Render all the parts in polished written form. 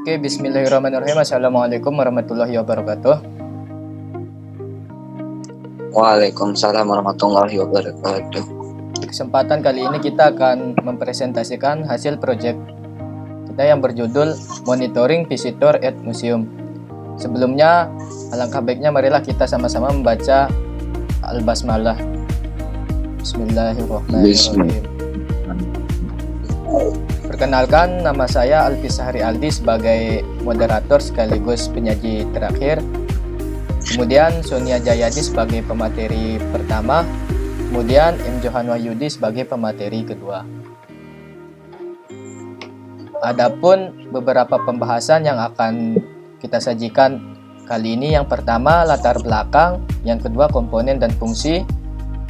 Oke, bismillahirrahmanirrahim. Assalamualaikum warahmatullahi wabarakatuh. Waalaikumsalam warahmatullahi wabarakatuh. Kesempatan kali ini kita akan mempresentasikan hasil proyek kita yang berjudul Monitoring Visitor at Museum. Sebelumnya, alangkah baiknya marilah kita sama-sama membaca Al-Basmalah. Bismillahirrahmanirrahim. Perkenalkan, nama saya Alfisahri Aldi sebagai moderator sekaligus penyaji terakhir. Kemudian Sonia Jayadi sebagai pemateri pertama. Kemudian M. Johan Wahyudi sebagai pemateri kedua. Adapun beberapa pembahasan yang akan kita sajikan kali ini, yang pertama latar belakang, yang kedua komponen dan fungsi,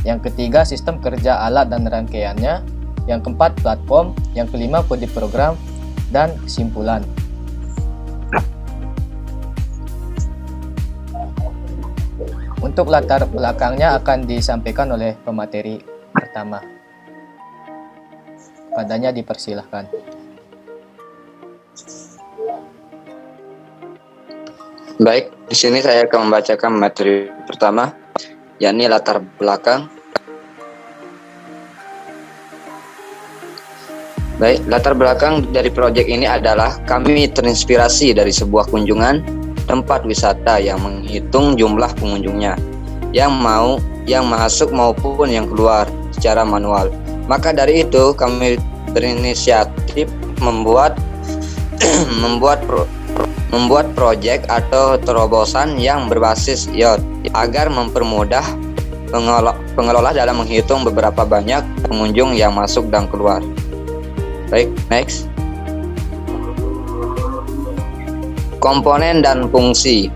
yang ketiga sistem kerja alat dan rangkaiannya, yang keempat platform, yang kelima kode program, dan kesimpulan. Untuk latar belakangnya akan disampaikan oleh pemateri pertama. Padanya dipersilahkan. Baik, di sini saya akan membacakan materi pertama, yakni latar belakang. Baik, latar belakang dari proyek ini adalah kami terinspirasi dari sebuah kunjungan tempat wisata yang menghitung jumlah pengunjungnya yang masuk maupun yang keluar secara manual. Maka dari itu kami berinisiatif membuat proyek atau terobosan yang berbasis IoT agar mempermudah pengelola dalam menghitung beberapa banyak pengunjung yang masuk dan keluar. Baik, next. Komponen dan fungsi.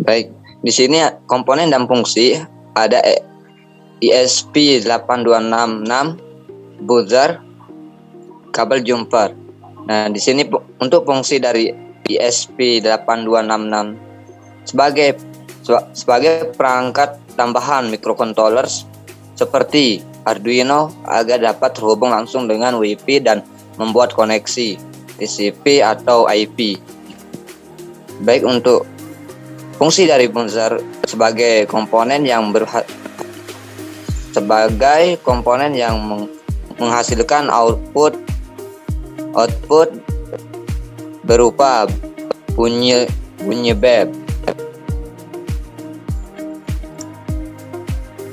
Baik, di sini komponen dan fungsi ada ESP8266 buzzer kabel jumper. Nah, di sini untuk fungsi dari ESP8266 sebagai perangkat tambahan microcontrollers seperti Arduino agar dapat terhubung langsung dengan Wi-Fi dan membuat koneksi TCP atau IP. Baik, untuk fungsi dari buzzer sebagai komponen yang menghasilkan output berupa bunyi bep.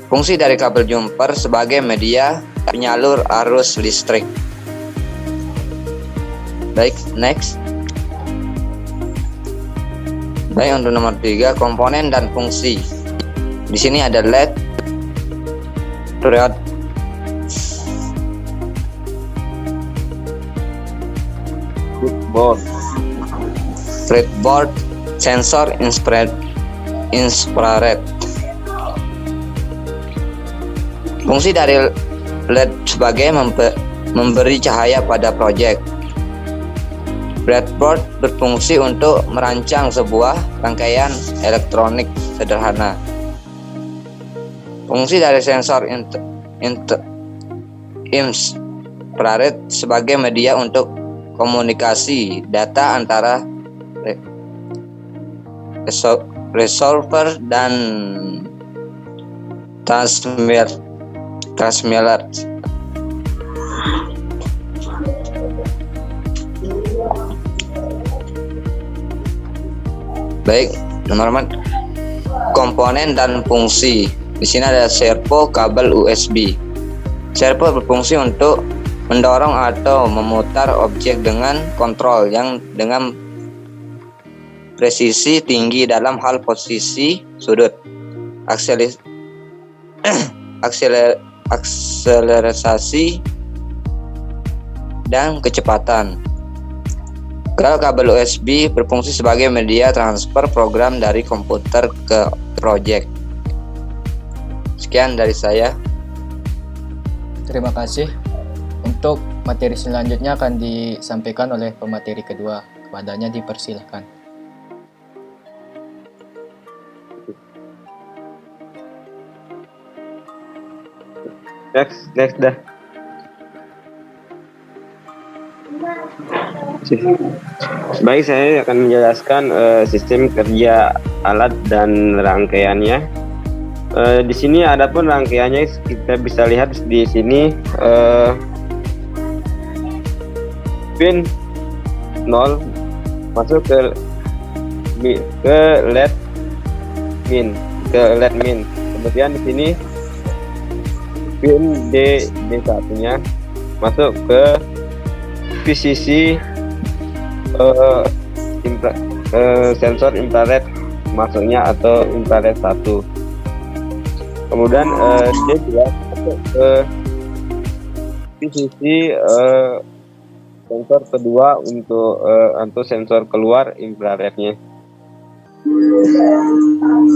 Fungsi dari kabel jumper sebagai media penyalur arus listrik. Baik, next. Baik, untuk nomor 3, komponen dan fungsi. Di sini ada LED, breadboard, sensor infrared. Fungsi dari LED sebagai memberi cahaya pada proyek. Breadboard berfungsi untuk merancang sebuah rangkaian elektronik sederhana. Fungsi dari sensor infrared sebagai media untuk komunikasi data antara resolver dan transmitter. Baik, nomor 4, komponen dan fungsi. Di sini ada servo kabel USB. Servo berfungsi untuk mendorong atau memutar objek dengan kontrol yang dengan presisi tinggi dalam hal posisi, sudut, akselerasi, dan kecepatan. Kalau kabel USB berfungsi sebagai media transfer program dari komputer ke proyek. Sekian dari saya. Terima kasih. Untuk materi selanjutnya akan disampaikan oleh pemateri kedua. Kepadanya dipersilahkan. Next dah. Baik, saya akan menjelaskan sistem kerja alat dan rangkaiannya. Di sini adapun rangkaiannya kita bisa lihat di sini pin 0 masuk ke LED min. Kemudian di sini pin D1-nya masuk ke VCC sensor infrared masuknya atau infrared 1. Kemudian D2 masuk ke VCC sensor kedua untuk sensor keluar infrarednya.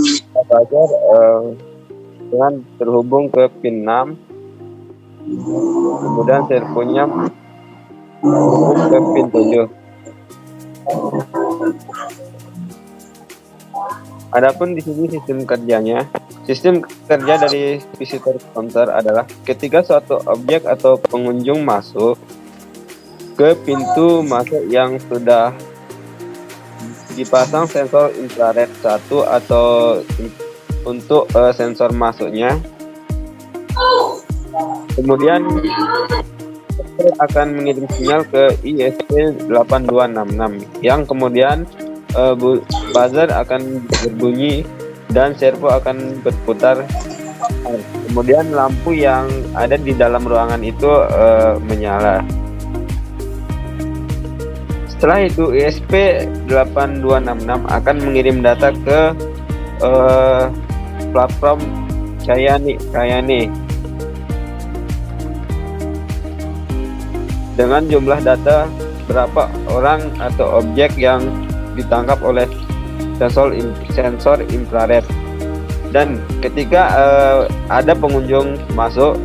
Kita belajar dengan terhubung ke pin 6. Kemudian servonya ke pin 7. Adapun di sini sistem kerjanya, sistem kerja dari visitor counter adalah ketika suatu objek atau pengunjung masuk ke pintu masuk yang sudah dipasang sensor infrared 1 atau untuk sensor masuknya, kemudian akan mengirim sinyal ke ISP8266 yang kemudian buzzer akan berbunyi dan servo akan berputar. Kemudian lampu yang ada di dalam ruangan itu menyala. Setelah itu ISP8266 akan mengirim data ke platform Kayane dengan jumlah data berapa orang atau objek yang ditangkap oleh sensor infrared. Dan ketika ada pengunjung masuk,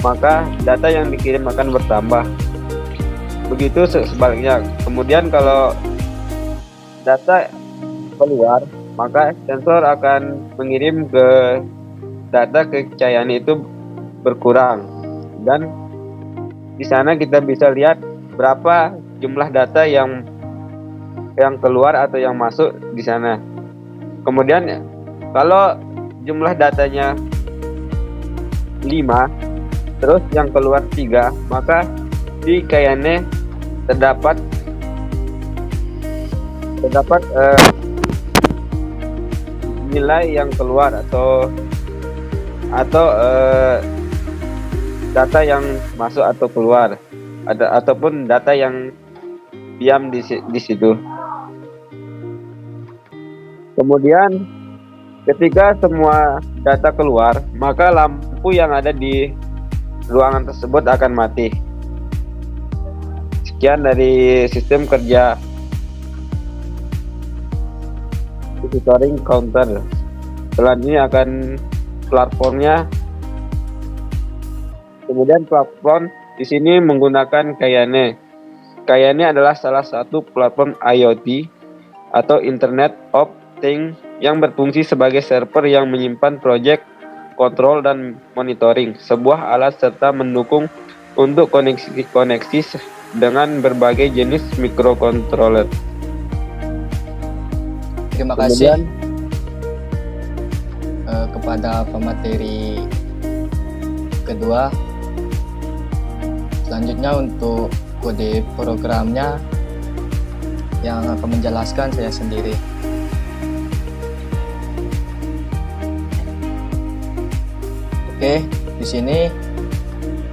maka data yang dikirim akan bertambah. Begitu sebaliknya. Kemudian kalau data keluar, maka sensor akan mengirim ke data ke Kayane itu berkurang. Dan di sana kita bisa lihat berapa jumlah data yang keluar atau yang masuk di sana. Kemudian kalau jumlah datanya 5, terus yang keluar 3, maka di Kayane terdapat nilai yang keluar atau data yang masuk atau keluar, ataupun data yang diam di situ. Kemudian ketika semua data keluar, maka lampu yang ada di ruangan tersebut akan mati. Sekian dari sistem kerja monitoring counter. Selanjutnya akan platformnya. Kemudian platform di sini menggunakan Kayane. Kayane adalah salah satu platform IoT atau Internet of Things yang berfungsi sebagai server yang menyimpan project, kontrol, dan monitoring sebuah alat serta mendukung untuk koneksi dengan berbagai jenis microcontroller. Terima kasih kepada pemateri kedua. Selanjutnya untuk kode programnya yang akan menjelaskan saya sendiri. Oke, di sini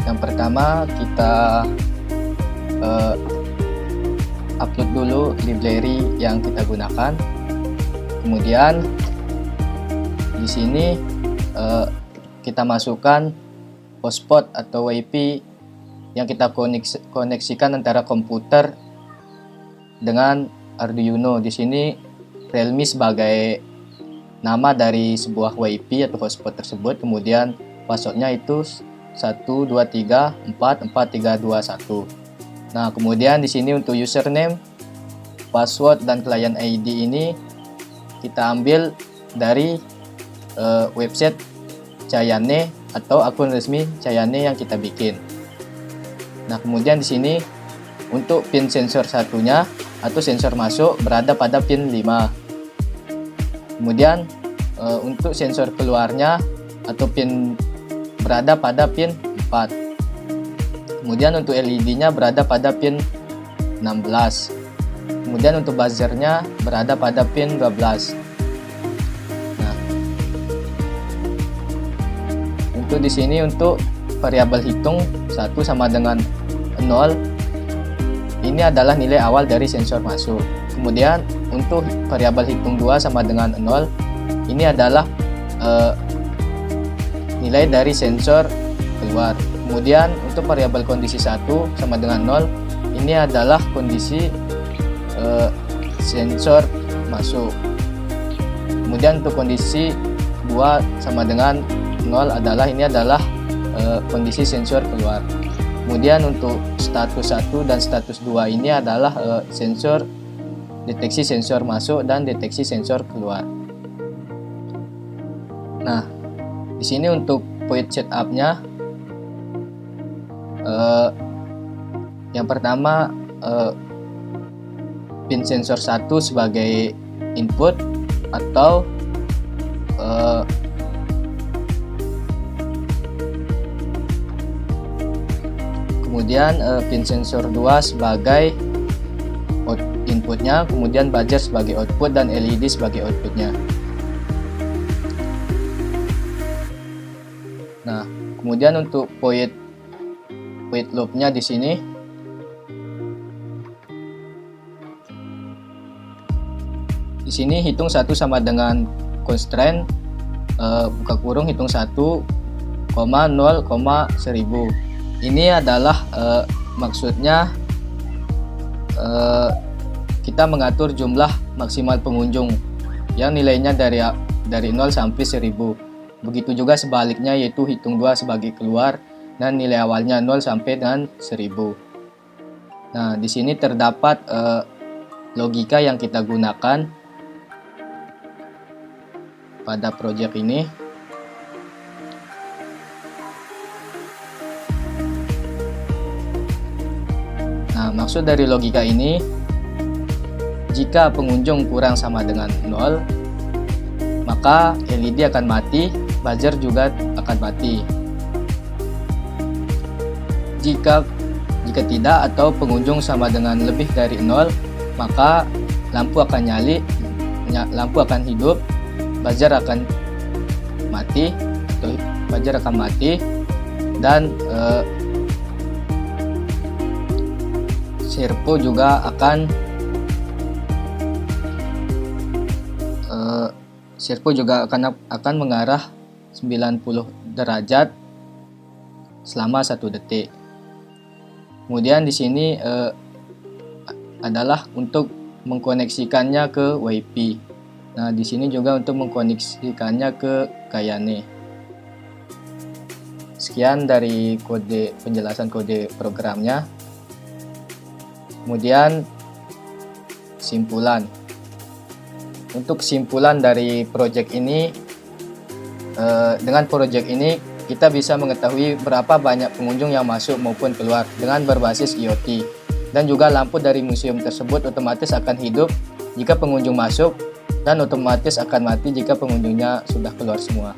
yang pertama kita upload dulu library yang kita gunakan. Kemudian di sini kita masukkan hotspot atau WiFi yang kita koneksikan antara komputer dengan Arduino. Di sini Realme sebagai nama dari sebuah WiFi atau hotspot tersebut. Kemudian passwordnya itu 1234431. Nah, kemudian di sini untuk username, password, dan client ID ini kita ambil dari website Kayane atau akun resmi Cayane yang kita bikin. Nah, kemudian di sini untuk pin sensor satunya atau sensor masuk berada pada pin 5. Kemudian untuk sensor keluarnya atau pin berada pada pin 4. Kemudian untuk LED-nya berada pada pin 16. Kemudian untuk buzzernya berada pada pin 12. Nah, untuk di sini untuk variabel hitung 1 sama dengan 0, ini adalah nilai awal dari sensor masuk. Kemudian untuk variabel hitung 2 sama dengan 0, ini adalah nilai dari sensor keluar. Kemudian untuk variabel kondisi 1 sama dengan 0, ini adalah kondisi sensor masuk. Kemudian untuk kondisi 2 sama dengan 0 adalah kondisi sensor keluar. Kemudian untuk status 1 dan status 2 ini adalah deteksi sensor masuk dan deteksi sensor keluar. Nah, di sini untuk point setup-nya, yang pertama pin sensor 1 sebagai input atau kemudian pin sensor 2 sebagai inputnya, kemudian buzzer sebagai output dan LED sebagai outputnya. Nah, kemudian untuk point loop-nya di sini, hitung 1 sama dengan constraint buka kurung hitung 1, 0, 1000. Ini adalah maksudnya kita mengatur jumlah maksimal pengunjung yang nilainya dari 0 sampai 1000. Begitu juga sebaliknya, yaitu hitung 2 sebagai keluar dan nilai awalnya 0 sampai dengan 1000. Nah, di sini terdapat logika yang kita gunakan pada project ini. Nah, maksud dari logika ini, jika pengunjung kurang sama dengan 0, maka LED akan mati, buzzer juga akan mati. Jika tidak atau pengunjung sama dengan lebih dari 0, maka lampu akan hidup, buzzer akan mati, dan servo juga akan mengarah 90 derajat selama 1 detik. Kemudian di sini adalah untuk mengkoneksikannya ke WiFi. Nah, di sini juga untuk mengkoneksikannya ke Cayane. Sekian dari penjelasan kode programnya. Kemudian simpulan. Untuk kesimpulan dari project ini, dengan project ini kita bisa mengetahui berapa banyak pengunjung yang masuk maupun keluar dengan berbasis IoT, dan juga lampu dari museum tersebut otomatis akan hidup jika pengunjung masuk dan otomatis akan mati jika pengunjungnya sudah keluar semua.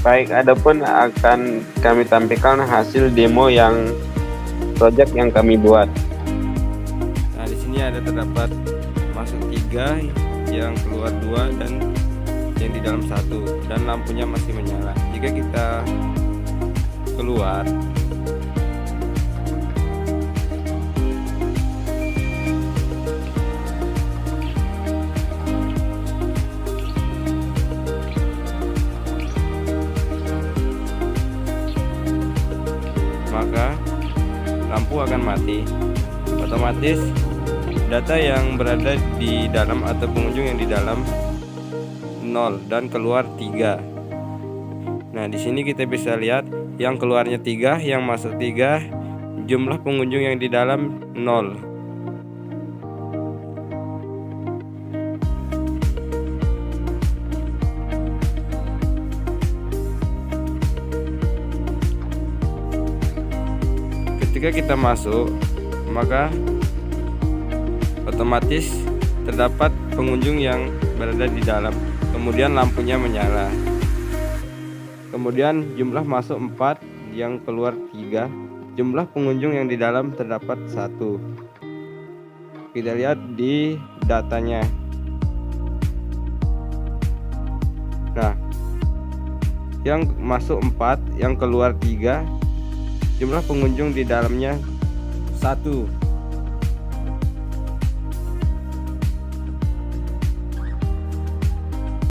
Baik, adapun akan kami tampilkan hasil demo yang project yang kami buat. Nah, di sini terdapat masuk 3, yang keluar 2, dan yang di dalam 1, dan lampunya masih menyala. Jika kita keluar, maka lampu akan mati. Otomatis data yang berada di dalam atau pengunjung yang di dalam 0 dan keluar 3. Nah, di sini kita bisa lihat yang keluarnya 3, yang masuk 3, jumlah pengunjung yang di dalam 0. ketika kita masuk, maka otomatis terdapat pengunjung yang berada di dalam. Kemudian lampunya menyala. Kemudian jumlah masuk 4, yang keluar 3. Jumlah pengunjung yang di dalam terdapat 1. Kita lihat di datanya. Nah, yang masuk 4, yang keluar 3. Jumlah pengunjung di dalamnya 1.